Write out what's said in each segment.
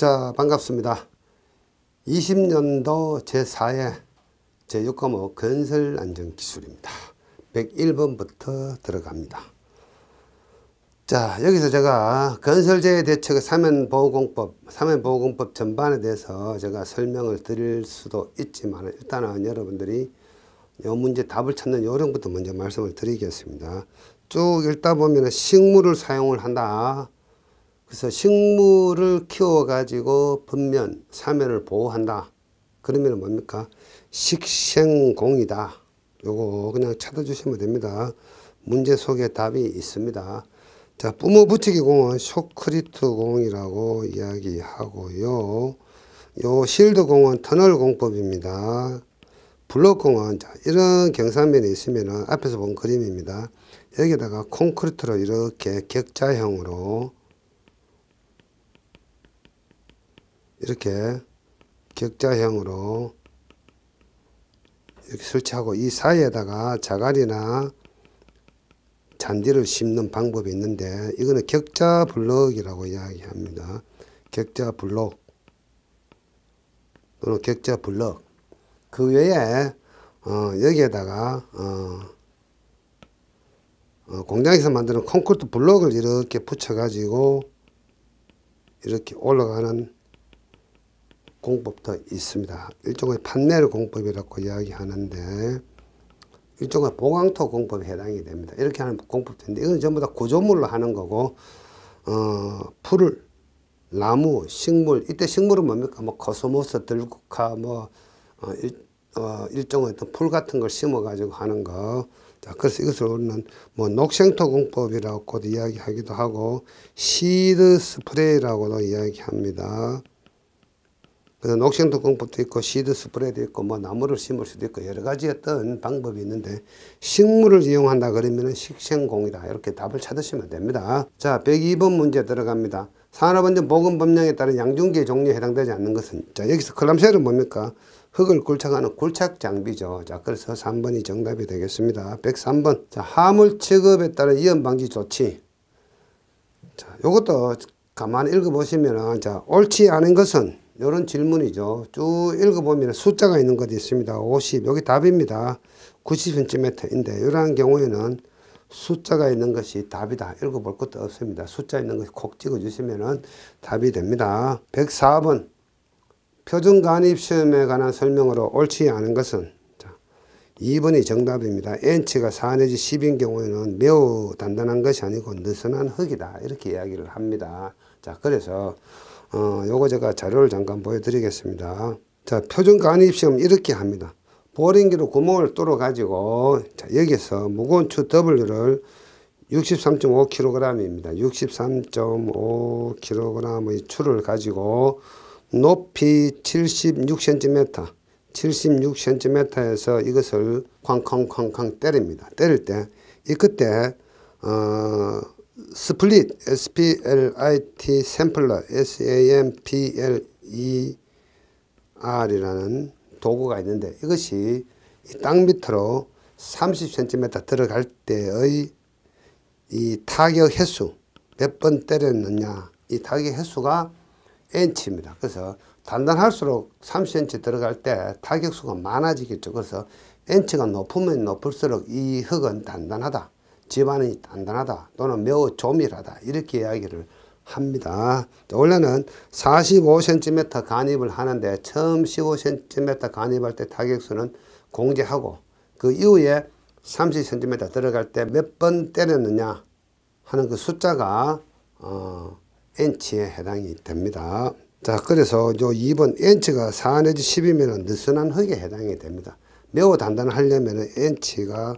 자, 반갑습니다. 20년도 제4회 제6과목 건설안전기술입니다. 101번부터 들어갑니다. 자, 여기서 제가 건설재해 대책의 사면보호공법 전반에 대해서 제가 설명을 드릴 수도 있지만 일단은 여러분들이 이 문제 답을 찾는 요령부터 먼저 말씀을 드리겠습니다. 쭉 읽다 보면 식물을 사용을 한다. 그래서 식물을 키워 가지고 분면 사면을 보호한다. 그러면 뭡니까? 식생공이다. 요거 그냥 찾아주시면 됩니다. 문제 속에 답이 있습니다. 자, 뿜어 붙이기 공은 쇼크리트 공이라고 이야기하고요. 요 실드 공은 터널 공법입니다. 블록 공은 자, 이런 경사면이 있으면은 앞에서 본 그림입니다. 여기다가 콘크리트로 이렇게 격자형으로 이렇게 격자형으로 이렇게 설치하고 이 사이에다가 자갈이나 잔디를 심는 방법이 있는데 이거는 격자 블럭이라고 이야기합니다. 격자 블럭 또는 격자 블럭. 그 외에 여기에다가 공장에서 만드는 콘크리트 블럭을 이렇게 붙여 가지고 이렇게 올라가는 공법도 있습니다. 일종의 판넬 공법이라고 이야기하는데 일종의 보강토 공법에 해당이 됩니다. 이렇게 하는 공법도 있는데 이건 전부 다 구조물로 하는 거고 풀을 나무, 식물, 이때 식물은 뭡니까? 뭐 코스모스, 들국화, 일종의 어떤 풀 같은 걸 심어 가지고 하는 거. 자, 그래서 이것을 우리는 뭐 녹생토 공법이라고도 이야기하기도 하고 시드 스프레이라고도 이야기합니다. 그래서 녹생토 공법도 있고 시드 스프레이도 있고 뭐 나무를 심을 수도 있고 여러 가지 어떤 방법이 있는데 식물을 이용한다 그러면은 식생공이다. 이렇게 답을 찾으시면 됩니다. 자, 102번 문제 들어갑니다. 산업안전보건법령에 따른 양중기의 종류에 해당되지 않는 것은, 자, 여기서 클람쉘은 뭡니까? 흙을 굴착하는 굴착 장비죠. 자, 그래서 3번이 정답이 되겠습니다. 103번. 자, 화물 취급에 따른 위험 방지 조치. 자, 요것도 가만히 읽어보시면은, 자, 옳지 않은 것은 이런 질문이죠. 쭉 읽어보면 숫자가 있는 것이 있습니다. 50, 여기 답입니다. 90cm인데 이러한 경우에는 숫자가 있는 것이 답이다. 읽어볼 것도 없습니다. 숫자 있는 것이 콕 찍어주시면 답이 됩니다. 104번. 표준간입시험에 관한 설명으로 옳지 않은 것은, 자, 2번이 정답입니다. N치가 4 내지 10인 경우에는 매우 단단한 것이 아니고 느슨한 흙이다. 이렇게 이야기를 합니다. 자, 그래서 요거 제가 자료를 잠깐 보여드리겠습니다. 자, 표준간입시험 이렇게 합니다. 보링기로 구멍을 뚫어 가지고, 자, 여기서 무거운 추 W를 63.5kg입니다. 63.5kg의 추를 가지고 높이 76cm, 76cm에서 이것을 쾅쾅쾅쾅 때립니다. 때릴 때, 그때, 스플릿, SPLIT 샘플러, SAMPLER이라는 도구가 있는데 이것이 땅 밑으로 30cm 들어갈 때의 이 타격 횟수, 몇 번 때렸느냐, 이 타격 횟수가 N치입니다. 그래서 단단할수록 30cm 들어갈 때 타격수가 많아지겠죠. 그래서 N치가 높으면 높을수록 이 흙은 단단하다. 집안이 단단하다 또는 매우 조밀하다 이렇게 이야기를 합니다. 원래는 45cm 간입을 하는데 처음 15cm 간입할 때 타격수는 공제하고 그 이후에 30cm 들어갈 때 몇 번 때렸느냐 하는 그 숫자가 N치에 해당이 됩니다. 자, 그래서 요 2번 N치가 4 내지 10이면 느슨한 흙에 해당이 됩니다. 매우 단단하려면 N치가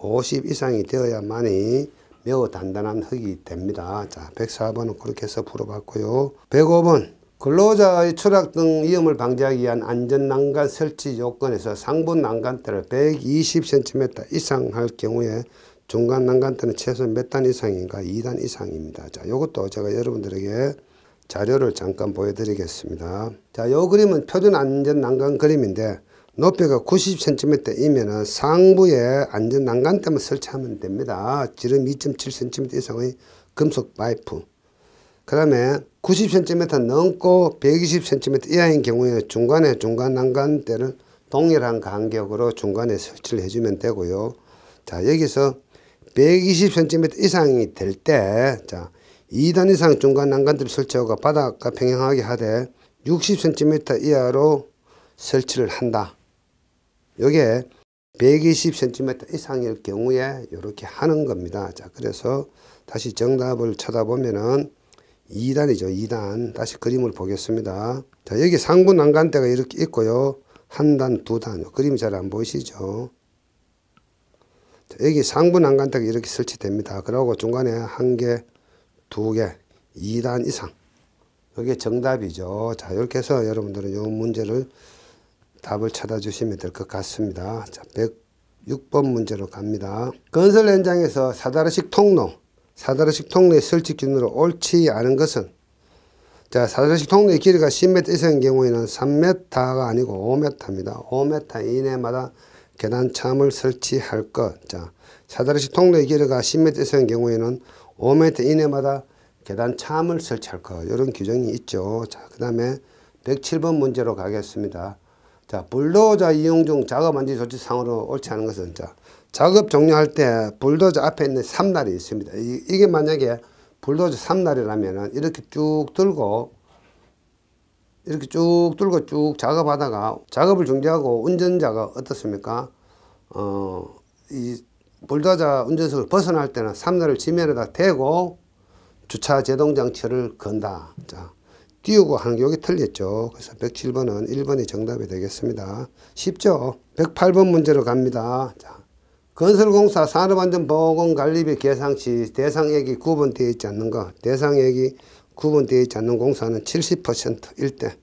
50 이상이 되어야만이 매우 단단한 흙이 됩니다. 자, 104번은 그렇게 해서 풀어봤고요. 105번. 근로자의 추락 등 위험을 방지하기 위한 안전난간 설치 요건에서 상부 난간대를 120cm 이상 할 경우에 중간 난간대는 최소 몇 단 이상인가? 2단 이상입니다. 자, 요것도 제가 여러분들에게 자료를 잠깐 보여드리겠습니다. 자, 요 그림은 표준 안전 난간 그림인데 높이가 90cm이면 상부에 안전 난간대만 설치하면 됩니다. 지름 2.7cm 이상의 금속 파이프. 그 다음에 90cm 넘고 120cm 이하인 경우에 중간에 중간 난간대를 동일한 간격으로 중간에 설치를 해주면 되고요. 자, 여기서 120cm 이상이 될 때, 자, 2단 이상 중간 난간대를 설치하고 바닥과 평행하게 하되 60cm 이하로 설치를 한다. 요게 120cm 이상일 경우에 이렇게 하는 겁니다. 자, 그래서 다시 정답을 쳐다보면은 2단이죠. 2단. 다시 그림을 보겠습니다. 자, 여기 상부 난간대가 이렇게 있고요. 한 단, 두 단. 그림이 잘 안 보이시죠? 자, 여기 상부 난간대가 이렇게 설치됩니다. 그리고 중간에 한 개, 두 개, 2단 이상. 이게 정답이죠. 자, 이렇게 해서 여러분들은 이 문제를 답을 찾아주시면 될 것 같습니다. 자, 106번 문제로 갑니다. 건설 현장에서 사다리식 통로의 설치 기준으로 옳지 않은 것은, 자, 사다리식 통로의 길이가 10m 이상인 경우에는 3m가 아니고 5m입니다. 5m 이내마다 계단참을 설치할 것. 자, 사다리식 통로의 길이가 10m 이상인 경우에는 5m 이내마다 계단참을 설치할 것. 이런 규정이 있죠. 자, 그 다음에 107번 문제로 가겠습니다. 자, 불도저 이용 중 작업 안전 조치상으로 옳지 않은 것은, 자, 작업 종료할 때 불도저 앞에 있는 삼날이 있습니다. 이게 만약에 불도저 삼날이라면은 이렇게 쭉 들고 쭉 작업하다가 작업을 중지하고 운전자가 어떻습니까? 이 불도저 운전석을 벗어날 때는 삼날을 지면에다 대고 주차 제동 장치를 건다. 자, 띄우고 하는 게 여기 틀렸죠. 그래서 107번은 1번이 정답이 되겠습니다. 쉽죠? 108번 문제로 갑니다. 자, 건설공사 산업안전보건관리비 계상 시 대상액이 구분되어 있지 않는 것. 대상액이 구분되어 있지 않는 공사는 70%일 때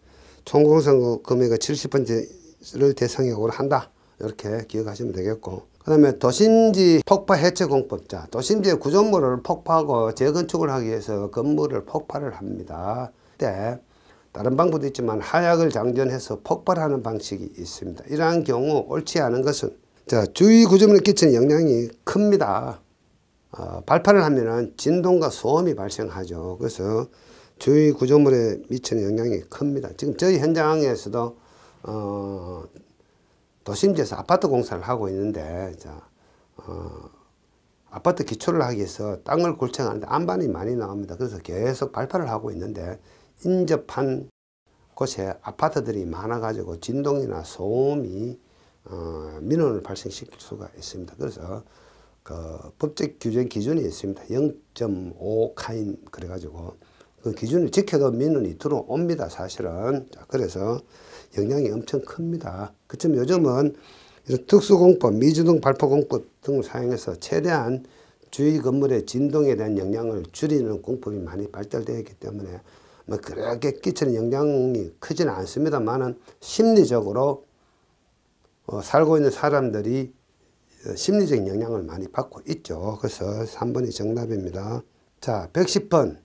총공사 금액의 70%를 대상액으로 한다. 이렇게 기억하시면 되겠고. 그 다음에 도심지 폭파 해체 공법. 자, 도심지의 구조물을 폭파하고 재건축을 하기 위해서 건물을 폭파를 합니다. 때 다른 방법도 있지만 하약을 장전해서 폭발하는 방식이 있습니다. 이러한 경우 옳지 않은 것은, 자, 주위 구조물에 끼치는 영향이 큽니다. 발파를 하면은 진동과 소음이 발생하죠. 그래서 주위 구조물에 미치는 영향이 큽니다. 지금 저희 현장에서도 도심지에서 아파트 공사를 하고 있는데, 자, 아파트 기초를 하기 위해서 땅을 골청하는데 안반이 많이 나옵니다. 그래서 계속 발파를 하고 있는데 인접한 곳에 아파트들이 많아가지고 진동이나 소음이 민원을 발생시킬 수가 있습니다. 그래서 그 법적 규정 기준이 있습니다. 0.5 카인 그래가지고 그 기준을 지켜도 민원이 들어옵니다. 사실은. 자, 그래서 영향이 엄청 큽니다. 그치만 요즘은 이런 특수공법, 미주등 발포공법 등을 사용해서 최대한 주위 건물의 진동에 대한 영향을 줄이는 공법이 많이 발달되어 있기 때문에 뭐 그렇게 끼치는 영향이 크지는 않습니다만은 심리적으로 살고 있는 사람들이 심리적인 영향을 많이 받고 있죠. 그래서 3번이 정답입니다. 자, 110번.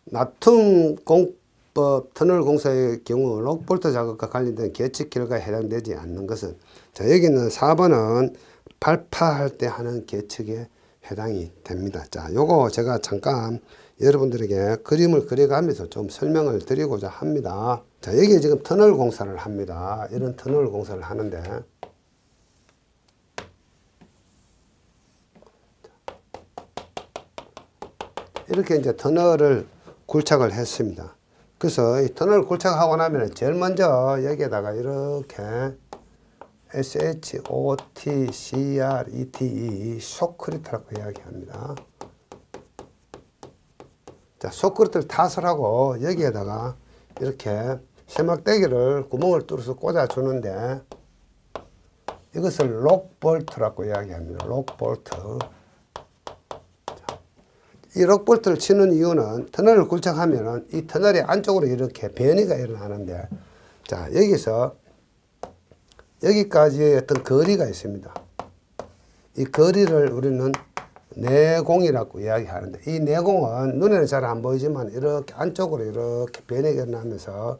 나툼공법 터널 공사의 경우 록볼트 작업과 관련된 계측 결과에 해당되지 않는 것은, 자, 여기는 4번은 발파할 때 하는 계측에 해당이 됩니다. 자, 요거 제가 잠깐 여러분들에게 그림을 그려가면서 좀 설명을 드리고자 합니다. 자, 여기 지금 터널 공사를 합니다. 이런 터널 공사를 하는데, 이렇게 이제 터널을 굴착을 했습니다. 그래서 이 터널을 굴착하고 나면 제일 먼저 여기에다가 이렇게 SHOTCRETE 쇼크리트라고 이야기합니다. 자, 쇼크리트를 탓을 하고 여기에다가 이렇게 세막대기를 구멍을 뚫어서 꽂아 주는데 이것을 록볼트라고 이야기합니다. 록볼트. 이 록볼트를 치는 이유는 터널을 굴착하면은 이 터널의 안쪽으로 이렇게 변이가 일어나는데, 자, 여기서 여기까지의 어떤 거리가 있습니다. 이 거리를 우리는 내공이라고 이야기하는데, 이 내공은 눈에는 잘 안 보이지만 이렇게 안쪽으로 이렇게 변이가 일어나면서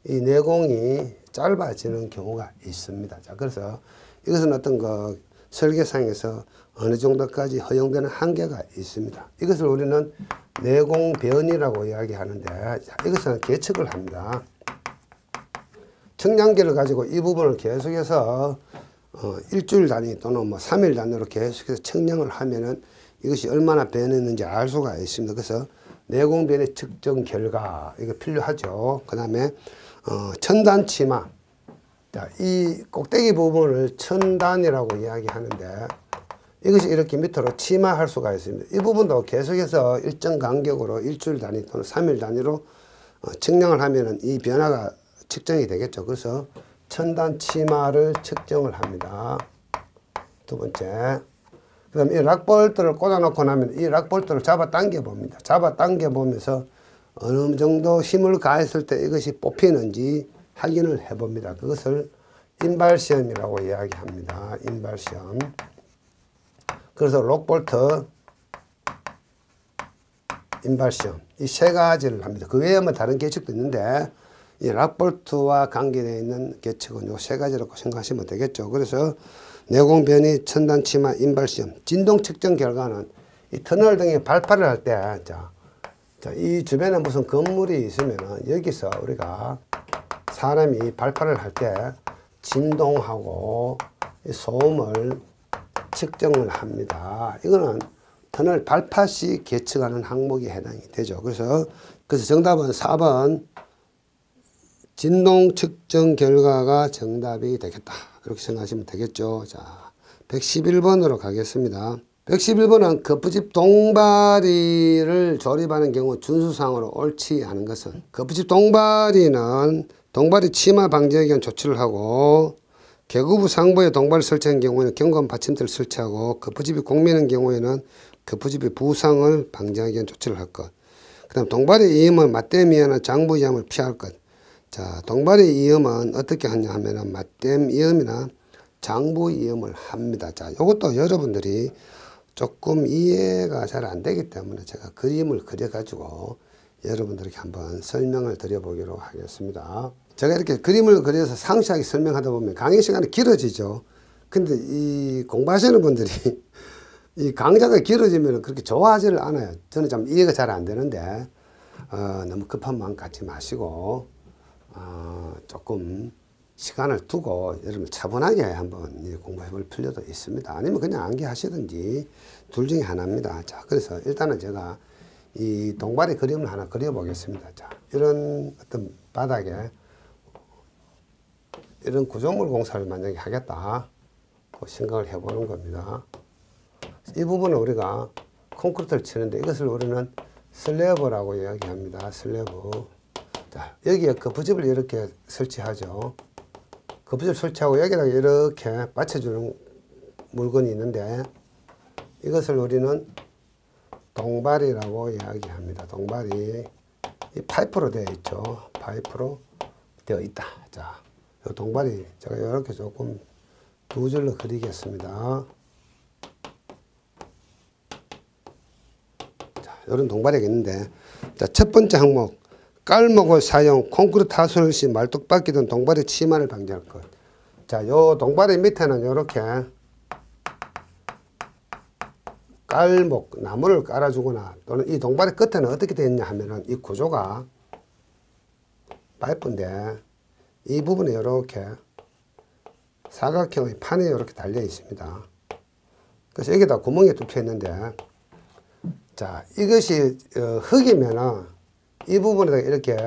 이 내공이 짧아지는 경우가 있습니다. 자, 그래서 이것은 어떤 그 설계상에서 어느 정도까지 허용되는 한계가 있습니다. 이것을 우리는 내공변이라고 이야기하는데, 자, 이것은 계측을 합니다. 측량기를 가지고 이 부분을 계속해서 일주일 단위 또는 뭐 3일 단위로 계속해서 측량을 하면은 이것이 얼마나 변했는지 알 수가 있습니다. 그래서 내공변의 측정 결과 이거 필요하죠. 그 다음에 천단 치마, 자, 이 꼭대기 부분을 천단이라고 이야기하는데 이것이 이렇게 밑으로 치마할 수가 있습니다. 이 부분도 계속해서 일정 간격으로 일주일 단위 또는 3일 단위로 측량을 하면은 이 변화가 측정이 되겠죠. 그래서 천단 치마를 측정을 합니다. 두 번째. 그 다음에 이 락볼트를 꽂아놓고 나면 이 락볼트를 잡아 당겨 봅니다. 잡아 당겨 보면서 어느 정도 힘을 가했을 때 이것이 뽑히는지 확인을 해 봅니다. 그것을 인발시험이라고 이야기합니다. 인발시험. 그래서 록볼트, 인발시험 이 세 가지를 합니다. 그 외에 뭐 다른 계측도 있는데 이 락볼트와 관계되어 있는 계측은 요 세 가지라고 생각하시면 되겠죠. 그래서 내공변이, 천단치마, 인발시험, 진동 측정 결과는 이 터널 등에 발파를 할 때, 이 주변에 무슨 건물이 있으면 여기서 우리가 사람이 발파를 할 때 진동하고 소음을 측정을 합니다. 이거는 터널 발파 시 계측하는 항목에 해당이 되죠. 그래서 정답은 4번 진동 측정 결과가 정답이 되겠다. 이렇게 생각하시면 되겠죠. 자, 111번으로 가겠습니다. 111번은 거푸집 동바리를 조립하는 경우 준수사항으로 옳지 않은 것은, 거푸집 동바리는 동바리 치마 방지하기 위한 조치를 하고, 계구부 상부에 동바리를 설치한 경우에는 견고한 받침대를 설치하고, 거푸집이 공미는 경우에는 거푸집의 부상을 방지하기 위한 조치를 할 것. 그 다음 동바리 이음은 맞댐 이음이나 장부 이음을 피할 것. 자, 동바리 이음은 어떻게 하냐 하면은 맞댐 이음이나 장부 이음을 합니다. 자, 이것도 여러분들이 조금 이해가 잘 안 되기 때문에 제가 그림을 그려 가지고 여러분들에게 한번 설명을 드려 보기로 하겠습니다. 제가 이렇게 그림을 그려서 상세하게 설명하다 보면 강의 시간이 길어지죠. 근데 이 공부하시는 분들이 이 강좌가 길어지면 그렇게 좋아하지를 않아요. 저는 좀 이해가 잘 안 되는데 너무 급한 마음 갖지 마시고 조금 시간을 두고 여러분 차분하게 한번 공부해 볼 필요도 있습니다. 아니면 그냥 암기하시든지 둘 중에 하나입니다. 자, 그래서 일단은 제가 이 동바리 그림을 하나 그려 보겠습니다. 자, 이런 어떤 바닥에 이런 구조물 공사를 만약에 하겠다 생각을 해 보는 겁니다. 이 부분은 우리가 콘크리트를 치는데 이것을 우리는 슬래브라고 이야기합니다. 슬래브. 자, 여기에 거푸집을 이렇게 설치하죠. 거푸집을 설치하고 여기다가 이렇게 받쳐주는 물건이 있는데 이것을 우리는 동바리라고 이야기합니다. 동바리. 이 파이프로 되어 있죠. 파이프로 되어 있다. 자, 이 동바리 제가 이렇게 조금 두 줄로 그리겠습니다. 자, 이런 동바리가 있는데, 자, 첫 번째 항목. 깔목을 사용, 콘크리트 하수를 시 말뚝박기 등 동바리 치마를 방지할 것. 자, 요 동바리 밑에는 이렇게 깔목, 나무를 깔아주거나 또는 이 동바리 끝에는 어떻게 되어 있냐 하면은 이 구조가 파이프인데 이 부분에 이렇게 사각형의 판이 이렇게 달려 있습니다. 그래서 여기다 구멍이 뚫혀 있는데, 자, 이것이 흙이면은 이 부분에다 이렇게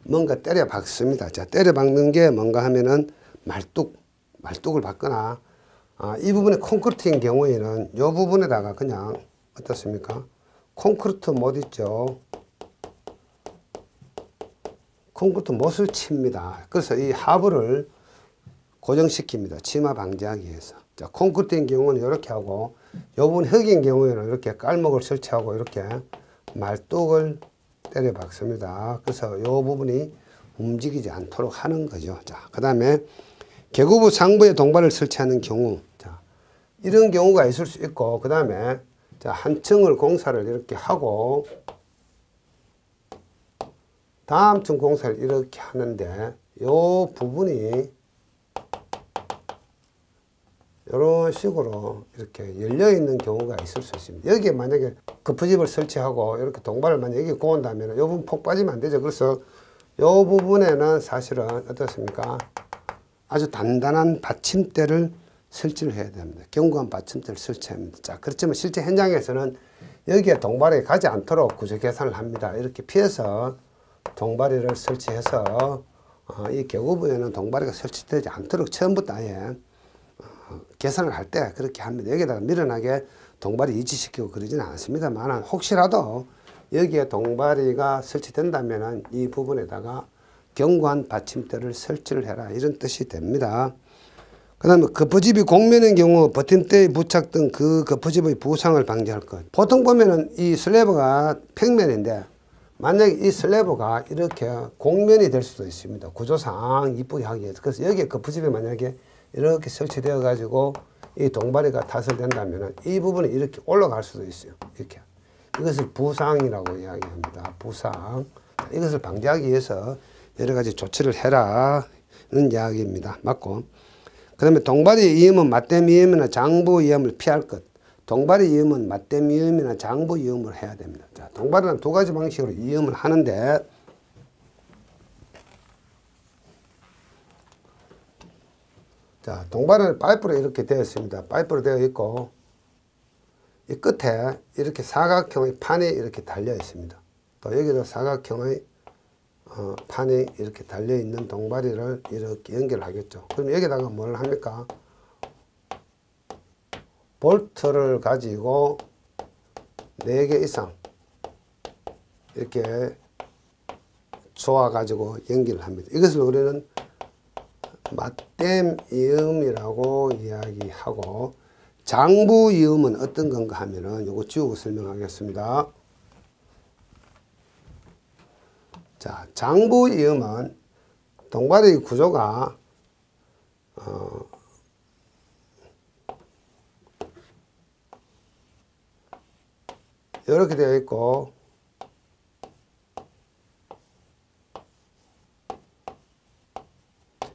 뭔가 때려 박습니다. 자, 때려 박는 게 뭔가 하면은 말뚝을 박거나, 이 부분에 콘크리트인 경우에는 이 부분에다가 그냥 어떻습니까? 콘크리트 못 있죠. 콘크리트 못을 칩니다. 그래서 이 하부를 고정시킵니다. 치마 방지하기 위해서. 자, 콘크리트인 경우는 이렇게 하고, 이 부분 흙인 경우에는 이렇게 깔목을 설치하고 이렇게 말뚝을 때려 박습니다. 그래서 이 부분이 움직이지 않도록 하는 거죠. 자, 그 다음에 계구부 상부에 동바리를 설치하는 경우, 자, 이런 경우가 있을 수 있고, 그 다음에 자, 한 층을 공사를 이렇게 하고 다음 층 공사를 이렇게 하는데 이 부분이 이런 식으로 이렇게 열려 있는 경우가 있을 수 있습니다. 여기에 만약에 거푸집을 설치하고 이렇게 동발을 만약에 여기 고온다면 이 부분 폭 빠지면 안 되죠. 그래서 이 부분에는 사실은 어떻습니까? 아주 단단한 받침대를 설치를 해야 됩니다. 견고한 받침대를 설치합니다. 자, 그렇지만 실제 현장에서는 여기에 동발이 가지 않도록 구조 계산을 합니다. 이렇게 피해서 동발이를 설치해서 이 계고부에는 동발이가 설치되지 않도록 처음부터 아예 계산을 할 때 그렇게 합니다. 여기다가 미련하게 동발이 위치시키고 그러지는 않습니다만 혹시라도 여기에 동발이가 설치된다면 이 부분에다가 견고한 받침대를 설치를 해라 이런 뜻이 됩니다. 그 다음에 거푸집이 곡면인 경우 버팀대의 부착 등 그 거푸집의 부상을 방지할 것. 보통 보면은 이 슬래브가 평면인데 만약에 이 슬래브가 이렇게 곡면이 될 수도 있습니다. 구조상 이쁘게 하기 위해서. 그래서 여기에 거푸집이 만약에 이렇게 설치되어 가지고 이 동발이가 타설된다면 이 부분이 이렇게 올라갈 수도 있어요. 이렇게. 이것을 부상이라고 이야기합니다. 부상. 이것을 방지하기 위해서 여러 가지 조치를 해라. 이런 이야기입니다. 맞고. 그 다음에 동발이 위험은 맞댐 위험이나 장부 위험을 피할 것. 동발이 위험은 맞댐 위험이나 장부 위험을 해야 됩니다. 자, 동발은 두 가지 방식으로 위험을 하는데 자, 동발은 파이프로 이렇게 되어 있습니다. 파이프로 되어 있고 이 끝에 이렇게 사각형의 판이 이렇게 달려 있습니다. 또 여기도 사각형의 판이 이렇게 달려 있는 동발이를 이렇게 연결하겠죠. 그럼 여기다가 뭘 합니까? 볼트를 가지고 4개 이상 이렇게 조아 가지고 연결을 합니다. 이것을 우리는 맞댐 이음이라고 이야기하고 장부 이음은 어떤 건가 하면은 요거 지우고 설명하겠습니다. 자, 장부 이음은 동발의 구조가 이렇게 되어 있고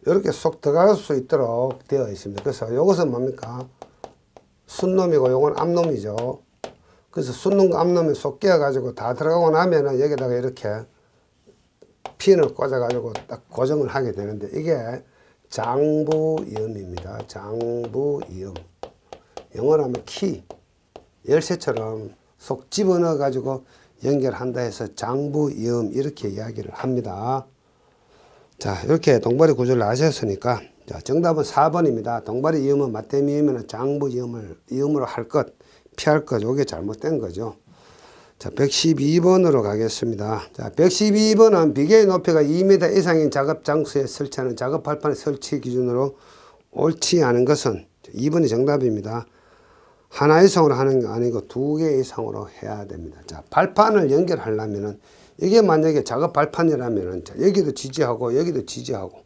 이렇게 쏙 들어갈 수 있도록 되어 있습니다. 그래서 이것은 뭡니까? 순놈이고 요건 앞놈이죠. 그래서 순놈과 앞놈이 쏙 끼어 가지고 다 들어가고 나면은 여기다가 이렇게 핀을 꽂아 가지고 딱 고정을 하게 되는데 이게 장부이음입니다. 장부이음. 영어로 하면 키, 열쇠처럼 속 집어넣어 가지고 연결한다 해서 장부이음 이렇게 이야기를 합니다. 자, 이렇게 동발이 구조를 아셨으니까 자, 정답은 4번입니다. 동발이 이음은 맞댐 이음이나 장부 이음으로 할 것, 피할 것, 이게 잘못된 거죠. 자, 112번으로 가겠습니다. 자, 112번은 비계의 높이가 2m 이상인 작업 장소에 설치하는 작업 발판의 설치 기준으로 옳지 않은 것은 2번이 정답입니다. 하나 이상으로 하는 게 아니고 2개 이상으로 해야 됩니다. 자, 발판을 연결하려면은 이게 만약에 작업 발판이라면은 자, 여기도 지지하고 여기도 지지하고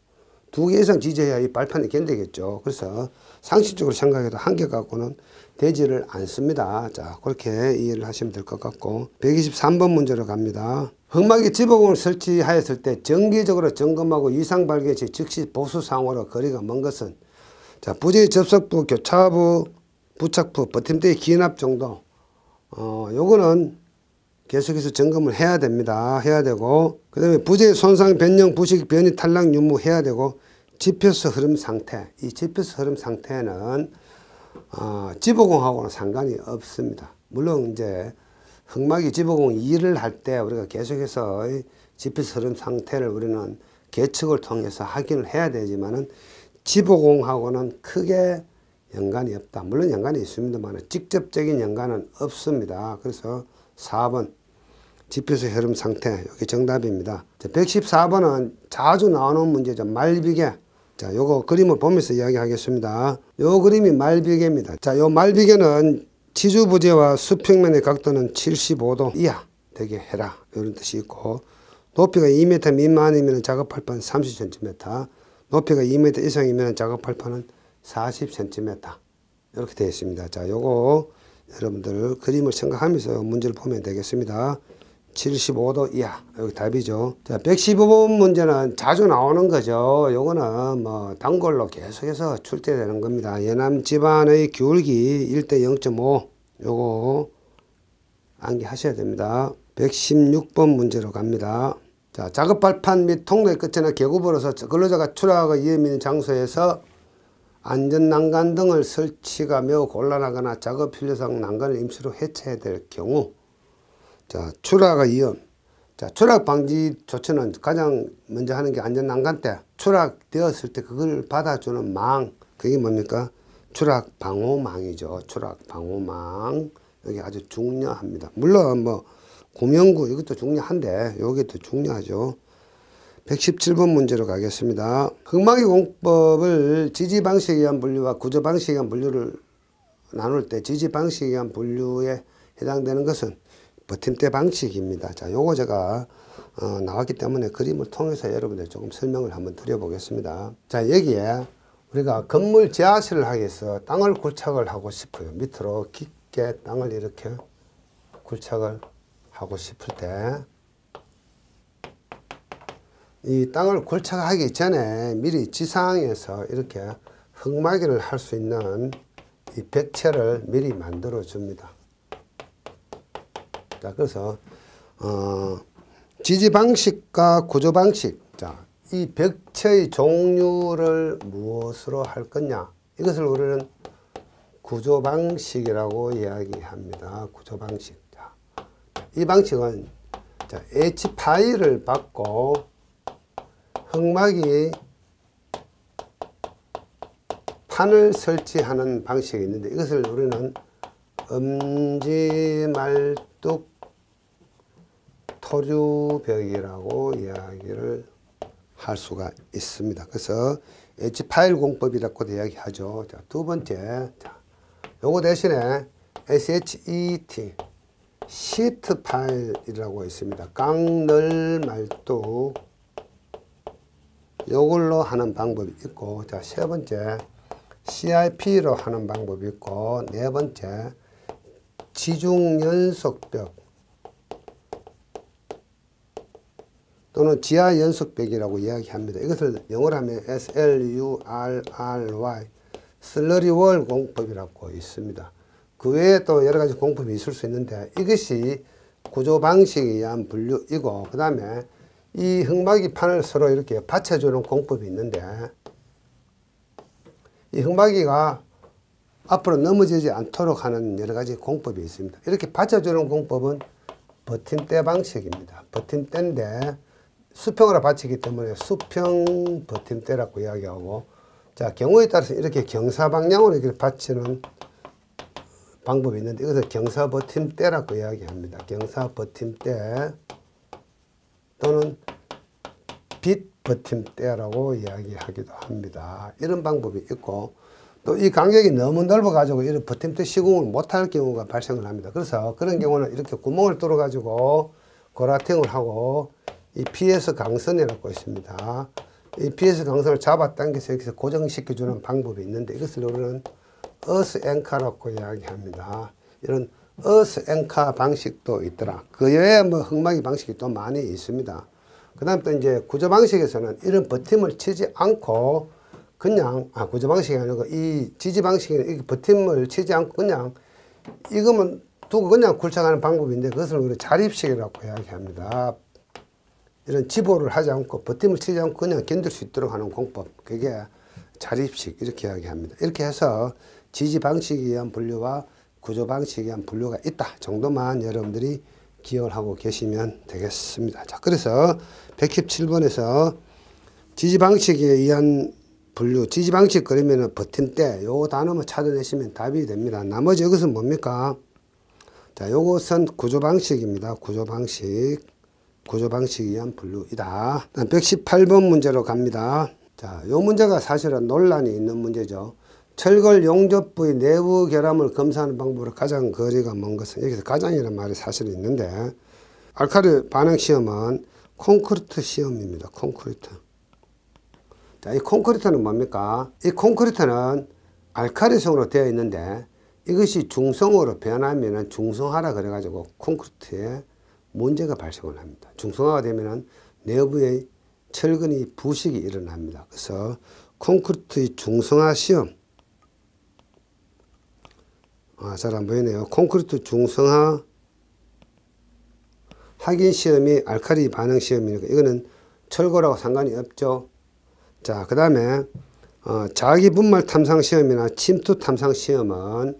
2개 이상 지지해야 이 발판이 견디겠죠. 그래서 상식적으로 생각해도 한 개 갖고는 되지를 않습니다. 자, 그렇게 이해를 하시면 될 것 같고 123번 문제로 갑니다. 흙막이 지붕을 설치하였을 때 정기적으로 점검하고 이상 발견 시 즉시 보수상으로 거리가 먼 것은 자, 부재의 접속부, 교차부, 부착부, 버팀대의 기납 정도 요거는 계속해서 점검을 해야 됩니다. 해야 되고 그 다음에 부재의 손상, 변형, 부식, 변이, 탈락, 유무 해야 되고 지표수 흐름 상태. 이 지표수 흐름 상태는 지보공하고는 상관이 없습니다. 물론 이제 흙막이 지보공 2를 할 때 우리가 계속해서 지표수 흐름 상태를 우리는 계측을 통해서 확인을 해야 되지만은 지보공하고는 크게 연관이 없다. 물론 연관이 있습니다만 직접적인 연관은 없습니다. 그래서 4번 지표수 흐름 상태 여기 정답입니다. 114번은 자주 나오는 문제죠. 말비계. 자, 요거 그림을 보면서 이야기하겠습니다. 요 그림이 말비계입니다. 자, 요 말비계는 지주부재와 수평면의 각도는 75도 이하 되게 해라. 이런 뜻이 있고 높이가 2m 미만이면 작업발판 30cm, 높이가 2m 이상이면 작업발판은 40cm 이렇게 되어 있습니다. 자, 요거 여러분들 그림을 생각하면서 문제를 보면 되겠습니다. 75도 이하. 여기 답이죠. 자, 115번 문제는 자주 나오는 거죠. 요거는 뭐 단골로 계속해서 출제되는 겁니다. 예남 집안의 기울기 1대 0.5. 요거 암기하셔야 됩니다. 116번 문제로 갑니다. 자, 작업 발판 및 통로의 끝에나 계급으로서 근로자가 출하하고 위험 있는 장소에서 안전난간 등을 설치가 매우 곤란하거나 작업 필요상 난간을 임시로 해체해야 될 경우, 자, 추락 위험. 자, 추락 방지 조치는 가장 먼저 하는 게 안전난간 때 추락되었을 때 그걸 받아주는 망, 그게 뭡니까? 추락 방호망이죠. 추락 방호망. 여기 아주 중요합니다. 물론 뭐 구명구 이것도 중요한데 요게 더 중요하죠. 117번 문제로 가겠습니다. 흙막이 공법을 지지 방식에 의한 분류와 구조 방식에 의한 분류를 나눌 때 지지 방식에 의한 분류에 해당되는 것은 버팀대 방식입니다. 자, 요거 제가 나왔기 때문에 그림을 통해서 여러분들 조금 설명을 한번 드려보겠습니다. 자, 여기에 우리가 건물 지하실을 하기 위해서 땅을 굴착을 하고 싶어요. 밑으로 깊게 땅을 이렇게 굴착을 하고 싶을 때 이 땅을 굴착하기 전에 미리 지상에서 이렇게 흙막이를 할 수 있는 이 벽체를 미리 만들어 줍니다. 자, 그래서 지지 방식과 구조 방식, 자, 이 벽체의 종류를 무엇으로 할 거냐, 이것을 우리는 구조 방식이라고 이야기합니다. 구조 방식. 자, 이 방식은 자, H 파일을 받고 흙막이 판을 설치하는 방식이 있는데 이것을 우리는 엄지말뚝 토류벽이라고 이야기를 할 수가 있습니다. 그래서 H파일 공법이라고도 이야기하죠. 자, 두 번째, 자, 요거 대신에 SHET 시트 파일이라고 있습니다. 깡널 말뚝 요걸로 하는 방법이 있고, 자, 세 번째 CIP로 하는 방법이 있고, 네 번째 지중연속벽 또는 지하연속벽이라고 이야기합니다. 이것을 영어로 하면 SLURRY 슬러리월 공법이라고 있습니다. 그 외에 또 여러 가지 공법이 있을 수 있는데 이것이 구조 방식에 의한 분류이고, 그 다음에 이 흙막이 판을 서로 이렇게 받쳐주는 공법이 있는데 이 흙막이가 앞으로 넘어지지 않도록 하는 여러 가지 공법이 있습니다. 이렇게 받쳐주는 공법은 버팀대 방식입니다. 버팀대인데 수평으로 받치기 때문에 수평 버팀대라고 이야기하고, 자, 경우에 따라서 이렇게 경사 방향으로 이렇게 받치는 방법이 있는데 이것을 경사 버팀대라고 이야기합니다. 경사 버팀대 또는 빛 버팀대라고 이야기하기도 합니다. 이런 방법이 있고, 또 이 간격이 너무 넓어 가지고 이런 버팀대 시공을 못할 경우가 발생을 합니다. 그래서 그런 경우는 이렇게 구멍을 뚫어 가지고 고라팅을 하고 이 PS 강선이라고 있습니다. 이 PS 강선을 잡아 당겨서 여기서 고정시켜 주는 방법이 있는데 이것을 우리는 어스 앵카라고 이야기합니다. 이런 어스 앵카 방식도 있더라. 그 외에 뭐 흙막이 방식이 또 많이 있습니다. 그 다음 또 이제 구조 방식에서는 이런 버팀을 치지 않고 그냥, 구조 방식이 아니고 이 지지 방식에는 이 버팀을 치지 않고 그냥 이거만 두고 그냥 굴착하는 방법인데 그것을 우리 자립식이라고 이야기합니다. 이런 지보를 하지 않고 버팀을 치지 않고 그냥 견딜 수 있도록 하는 공법, 그게 자립식 이렇게 이야기합니다. 이렇게 해서 지지 방식에 의한 분류와 구조 방식에 의한 분류가 있다 정도만 여러분들이 기억을 하고 계시면 되겠습니다. 자, 그래서 117번에서 지지 방식에 의한 분류, 지지 방식 그러면은 버팀대 요 단어만 찾아내시면 답이 됩니다. 나머지 이것은 뭡니까? 자, 요것은 구조 방식입니다. 구조 방식. 구조 방식에 의한 분류이다. 118번 문제로 갑니다. 자, 요 문제가 사실은 논란이 있는 문제죠. 철골 용접 부위 내부 결함을 검사하는 방법으로 가장 거리가 먼 것은, 여기서 가장이라는 말이 사실 있는데 알카리 반응 시험은 콘크리트 시험입니다. 콘크리트. 자, 이 콘크리트는 뭡니까? 이 콘크리트는 알카리성으로 되어 있는데 이것이 중성으로 변하면 중성하라 그래가지고 콘크리트에 문제가 발생을 합니다. 중성화가 되면은 내부의 철근이 부식이 일어납니다. 그래서 콘크리트의 중성화 시험, 잘 안 보이네요. 콘크리트 중성화 확인 시험이 알칼리 반응 시험이니까 이거는 철거라고 상관이 없죠. 자, 그 다음에 자기 분말 탐상 시험이나 침투 탐상 시험은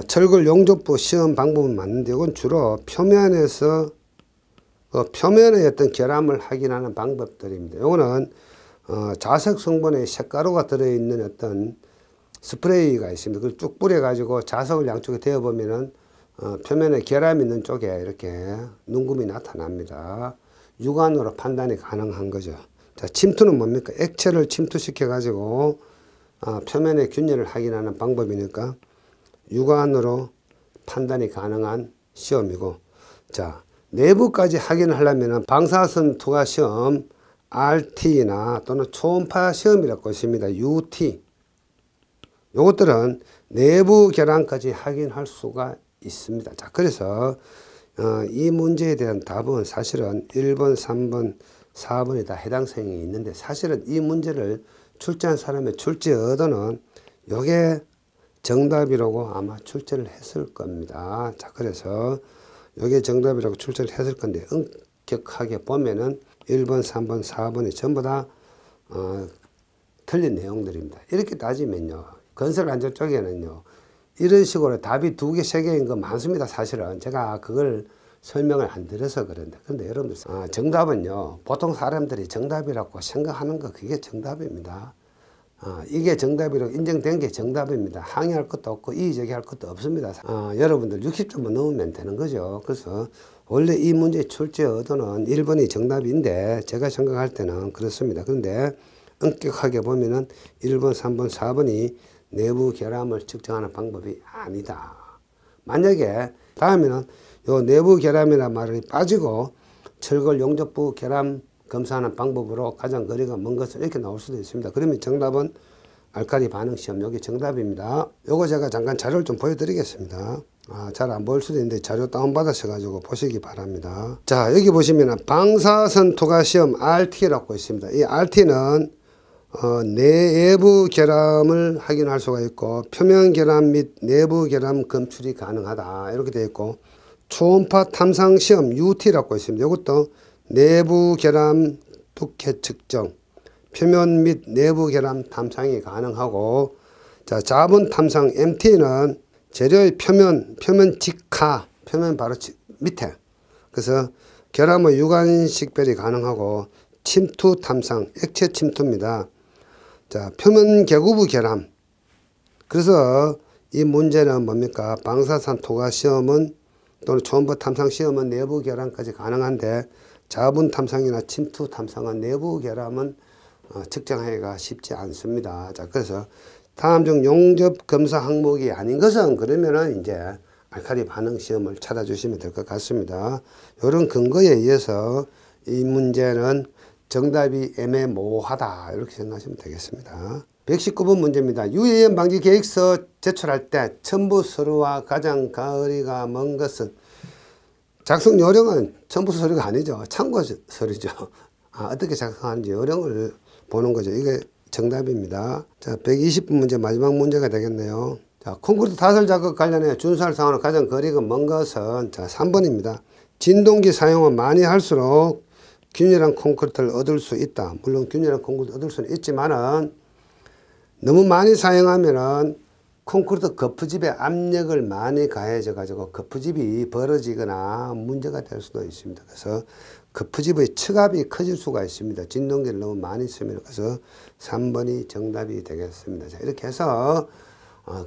철골 용접부 시험 방법은 맞는데 이건 주로 표면에서 표면의 어떤 결함을 확인하는 방법들입니다. 이거는 자석 성분의 색가루가 들어있는 어떤 스프레이가 있습니다. 그걸 쭉 뿌려가지고 자석을 양쪽에 대어보면은 표면에 결함이 있는 쪽에 이렇게 눈금이 나타납니다. 육안으로 판단이 가능한 거죠. 자, 침투는 뭡니까? 액체를 침투시켜 가지고 표면의 균열을 확인하는 방법이니까 육안으로 판단이 가능한 시험이고, 자, 내부까지 확인을 하려면 방사선 투과 시험 RT나 또는 초음파 시험이라고 있습니다. UT. 요것들은 내부 결함까지 확인할 수가 있습니다. 자, 그래서 이 문제에 대한 답은 사실은 1번, 3번, 4번이 다 해당성이 있는데, 사실은 이 문제를 출제한 사람의 출제 의도는 요게 정답이라고 아마 출제를 했을 겁니다. 자, 그래서 요게 정답이라고 출제를 했을 건데, 엄격하게 보면은 1번, 3번, 4번이 전부 다 틀린 내용들입니다. 이렇게 따지면요, 건설 안전 쪽에는요, 이런 식으로 답이 2개, 3개인 거 많습니다. 사실은 제가 그걸 설명을 안 드려서 그런데, 근데 여러분들 정답은요, 보통 사람들이 정답이라고 생각하는 거, 그게 정답입니다. 이게 정답이라고 인정된 게 정답입니다. 항의할 것도 없고 이의제기할 것도 없습니다. 여러분들 60점만 넣으면 되는 거죠. 그래서 원래 이 문제의 출제 의도는 1번이 정답인데 제가 생각할 때는 그렇습니다. 그런데 엄격하게 보면은 1번, 3번, 4번이 내부 결함을 측정하는 방법이 아니다. 만약에 다음에는 요 내부 결함이라는 말이 빠지고 철골 용접부 결함 검사하는 방법으로 가장 거리가 먼 것은 이렇게 나올 수도 있습니다. 그러면 정답은 알칼리 반응 시험, 여기 정답입니다. 요거 제가 잠깐 자료를 좀 보여드리겠습니다. 잘 안 보일 수도 있는데 자료 다운받으셔가지고 보시기 바랍니다. 자, 여기 보시면 방사선 투과 시험 RT라고 있습니다. 이 RT는 내부 결함을 확인할 수가 있고 표면 결함 및 내부 결함 검출이 가능하다, 이렇게 되어 있고, 초음파 탐상 시험 UT라고 있습니다. 이것도 내부 결함 두께 측정, 표면 및 내부 결함 탐상이 가능하고, 자, 자분 탐상 MT는 재료의 표면 직하, 표면 바로 밑에, 그래서 결함의 육안 식별이 가능하고, 침투 탐상 액체 침투입니다. 자, 표면 계구부 결함. 그래서 이 문제는 뭡니까? 방사선 투과 시험은 또는 초음파 탐상 시험은 내부 결함까지 가능한데, 자분 탐상이나 침투 탐상은 내부 결함은 측정하기가 쉽지 않습니다. 자, 그래서 다음 중 용접 검사 항목이 아닌 것은, 그러면은 이제 알칼리 반응 시험을 찾아주시면 될 것 같습니다. 이런 근거에 의해서 이 문제는 정답이 애매모호하다, 이렇게 생각하시면 되겠습니다. 119번 문제입니다. 유해염 방지 계획서 제출할 때 첨부 서류와 가장 거리가 먼 것은, 작성 요령은 첨부 서류가 아니죠. 참고 서류죠. 어떻게 작성하는지 요령을 보는 거죠. 이게 정답입니다. 자, 120번 문제 마지막 문제가 되겠네요. 자, 콘크리트 타설 작업 관련해 준수할 사항으로 가장 거리가 먼 것은, 자, 3번입니다. 진동기 사용을 많이 할수록 균일한 콘크리트를 얻을 수 있다. 물론 균일한 콘크리트 얻을 수는 있지만은 너무 많이 사용하면은 콘크리트 거푸집에 압력을 많이 가해져 가지고 거푸집이 벌어지거나 문제가 될 수도 있습니다. 그래서 거푸집의 측압이 커질 수가 있습니다. 진동기를 너무 많이 쓰면. 그래서 3번이 정답이 되겠습니다. 자, 이렇게 해서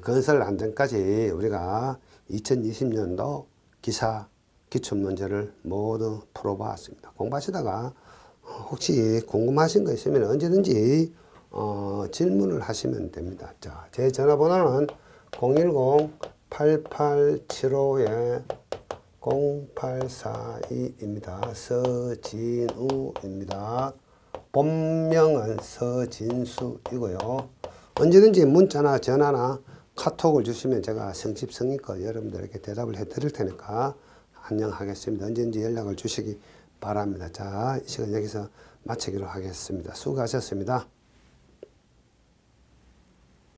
건설 안전까지 우리가 2020년도 기사 기출문제를 모두 풀어봤습니다. 공부하시다가 혹시 궁금하신 거 있으면 언제든지 질문을 하시면 됩니다. 자, 제 전화번호는 010-8875-0842입니다. 서진우입니다. 본명은 서진수이고요. 언제든지 문자나 전화나 카톡을 주시면 제가 성심성의껏 여러분들에게 대답을 해 드릴 테니까 환영하겠습니다. 언제든지 연락을 주시기 바랍니다. 자, 이 시간 여기서 마치기로 하겠습니다. 수고하셨습니다.